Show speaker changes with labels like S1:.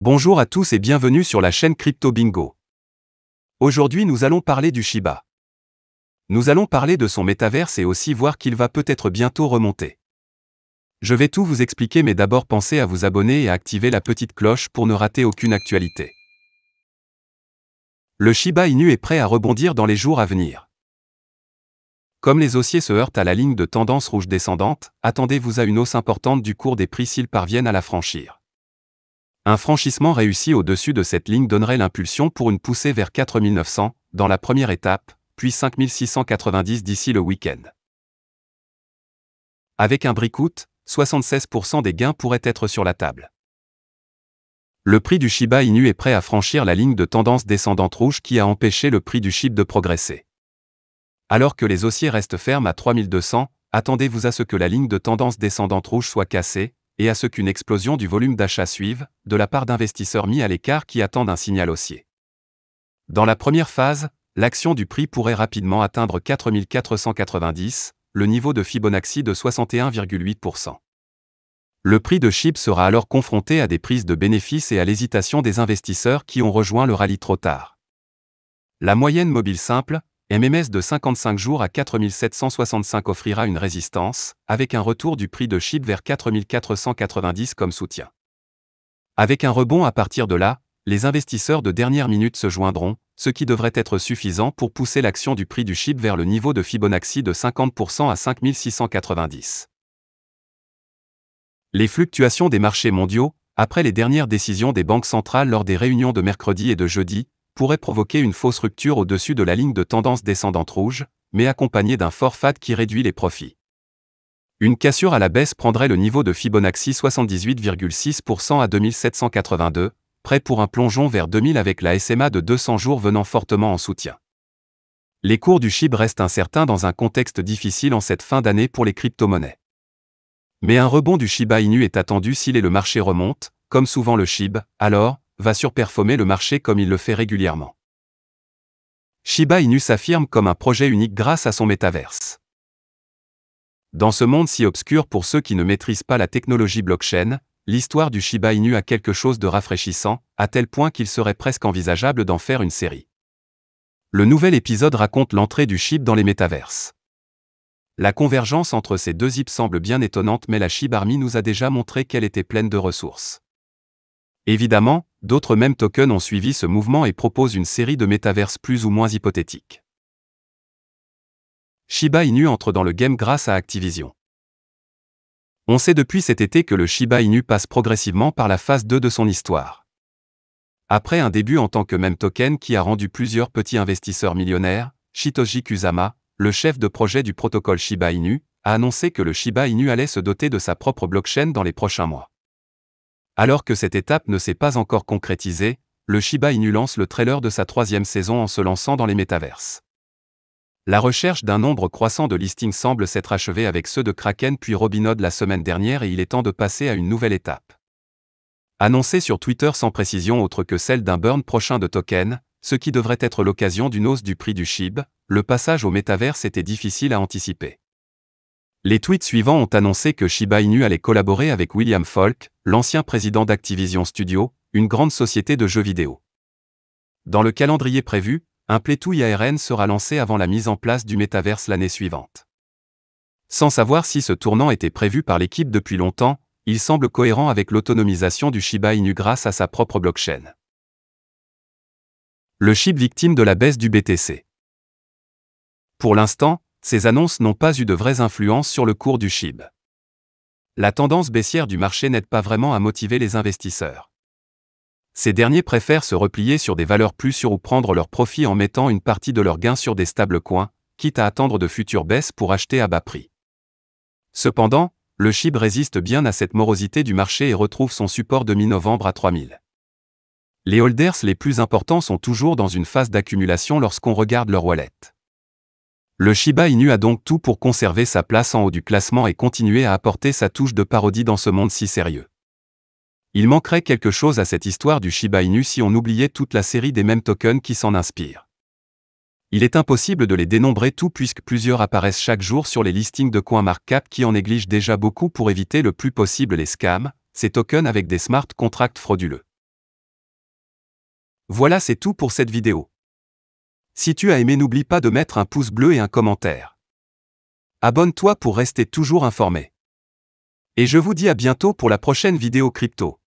S1: Bonjour à tous et bienvenue sur la chaîne Crypto Bingo. Aujourd'hui nous allons parler du Shiba. Nous allons parler de son métaverse et aussi voir qu'il va peut-être bientôt remonter. Je vais tout vous expliquer mais d'abord pensez à vous abonner et à activer la petite cloche pour ne rater aucune actualité. Le Shiba Inu est prêt à rebondir dans les jours à venir. Comme les haussiers se heurtent à la ligne de tendance rouge descendante, attendez-vous à une hausse importante du cours des prix s'ils parviennent à la franchir. Un franchissement réussi au-dessus de cette ligne donnerait l'impulsion pour une poussée vers 4900, dans la première étape, puis 5690 d'ici le week-end. Avec un breakout, 76% des gains pourraient être sur la table. Le prix du Shiba Inu est prêt à franchir la ligne de tendance descendante rouge qui a empêché le prix du SHIB de progresser. Alors que les haussiers restent fermes à 3200, attendez-vous à ce que la ligne de tendance descendante rouge soit cassée, et à ce qu'une explosion du volume d'achat suive, de la part d'investisseurs mis à l'écart qui attendent un signal haussier. Dans la première phase, l'action du prix pourrait rapidement atteindre 4490, le niveau de Fibonacci de 61,8%. Le prix de SHIB sera alors confronté à des prises de bénéfices et à l'hésitation des investisseurs qui ont rejoint le rallye trop tard. La moyenne mobile simple, MMS de 55 jours à 4765 offrira une résistance, avec un retour du prix de SHIB vers 4490 comme soutien. Avec un rebond à partir de là, les investisseurs de dernière minute se joindront, ce qui devrait être suffisant pour pousser l'action du prix du SHIB vers le niveau de Fibonacci de 50% à 5690. Les fluctuations des marchés mondiaux, après les dernières décisions des banques centrales lors des réunions de mercredi et de jeudi, pourrait provoquer une fausse rupture au-dessus de la ligne de tendance descendante rouge, mais accompagnée d'un fort FAD qui réduit les profits. Une cassure à la baisse prendrait le niveau de Fibonacci 78,6% à 2782, prêt pour un plongeon vers 2000 avec la SMA de 200 jours venant fortement en soutien. Les cours du SHIB restent incertains dans un contexte difficile en cette fin d'année pour les crypto-monnaies. Mais un rebond du Shiba Inu est attendu si le marché remonte, comme souvent le SHIB, alors, va surperformer le marché comme il le fait régulièrement. Shiba Inu s'affirme comme un projet unique grâce à son métaverse. Dans ce monde si obscur pour ceux qui ne maîtrisent pas la technologie blockchain, l'histoire du Shiba Inu a quelque chose de rafraîchissant, à tel point qu'il serait presque envisageable d'en faire une série. Le nouvel épisode raconte l'entrée du SHIB dans les métaverses. La convergence entre ces deux hips semble bien étonnante mais la Shiba Army nous a déjà montré qu'elle était pleine de ressources. Évidemment, d'autres mêmes tokens ont suivi ce mouvement et proposent une série de métaverses plus ou moins hypothétiques. Shiba Inu entre dans le game grâce à Activision. On sait depuis cet été que le Shiba Inu passe progressivement par la phase 2 de son histoire. Après un début en tant que meme token qui a rendu plusieurs petits investisseurs millionnaires, Satoshi Kusama, le chef de projet du protocole Shiba Inu, a annoncé que le Shiba Inu allait se doter de sa propre blockchain dans les prochains mois. Alors que cette étape ne s'est pas encore concrétisée, le Shiba Inu lance le trailer de sa 3e saison en se lançant dans les métaverses. La recherche d'un nombre croissant de listings semble s'être achevée avec ceux de Kraken puis Robinhood la semaine dernière et il est temps de passer à une nouvelle étape. Annoncé sur Twitter sans précision autre que celle d'un burn prochain de tokens, ce qui devrait être l'occasion d'une hausse du prix du SHIB, le passage au métaverse était difficile à anticiper. Les tweets suivants ont annoncé que Shiba Inu allait collaborer avec William Falk, l'ancien président d'Activision Studios, une grande société de jeux vidéo. Dans le calendrier prévu, un Play-to ARN sera lancé avant la mise en place du métaverse l'année suivante. Sans savoir si ce tournant était prévu par l'équipe depuis longtemps, il semble cohérent avec l'autonomisation du Shiba Inu grâce à sa propre blockchain. Le SHIB victime de la baisse du BTC. Pour l'instant, ces annonces n'ont pas eu de vraies influences sur le cours du SHIB. La tendance baissière du marché n'aide pas vraiment à motiver les investisseurs. Ces derniers préfèrent se replier sur des valeurs plus sûres ou prendre leur profit en mettant une partie de leurs gains sur des stablecoins, quitte à attendre de futures baisses pour acheter à bas prix. Cependant, le SHIB résiste bien à cette morosité du marché et retrouve son support de mi-novembre à 3000. Les holders les plus importants sont toujours dans une phase d'accumulation lorsqu'on regarde leur wallet. Le Shiba Inu a donc tout pour conserver sa place en haut du classement et continuer à apporter sa touche de parodie dans ce monde si sérieux. Il manquerait quelque chose à cette histoire du Shiba Inu si on oubliait toute la série des mêmes tokens qui s'en inspirent. Il est impossible de les dénombrer tous puisque plusieurs apparaissent chaque jour sur les listings de CoinMarketCap qui en négligent déjà beaucoup pour éviter le plus possible les scams, ces tokens avec des smart contracts frauduleux. Voilà, c'est tout pour cette vidéo. Si tu as aimé, n'oublie pas de mettre un pouce bleu et un commentaire. Abonne-toi pour rester toujours informé. Et je vous dis à bientôt pour la prochaine vidéo crypto.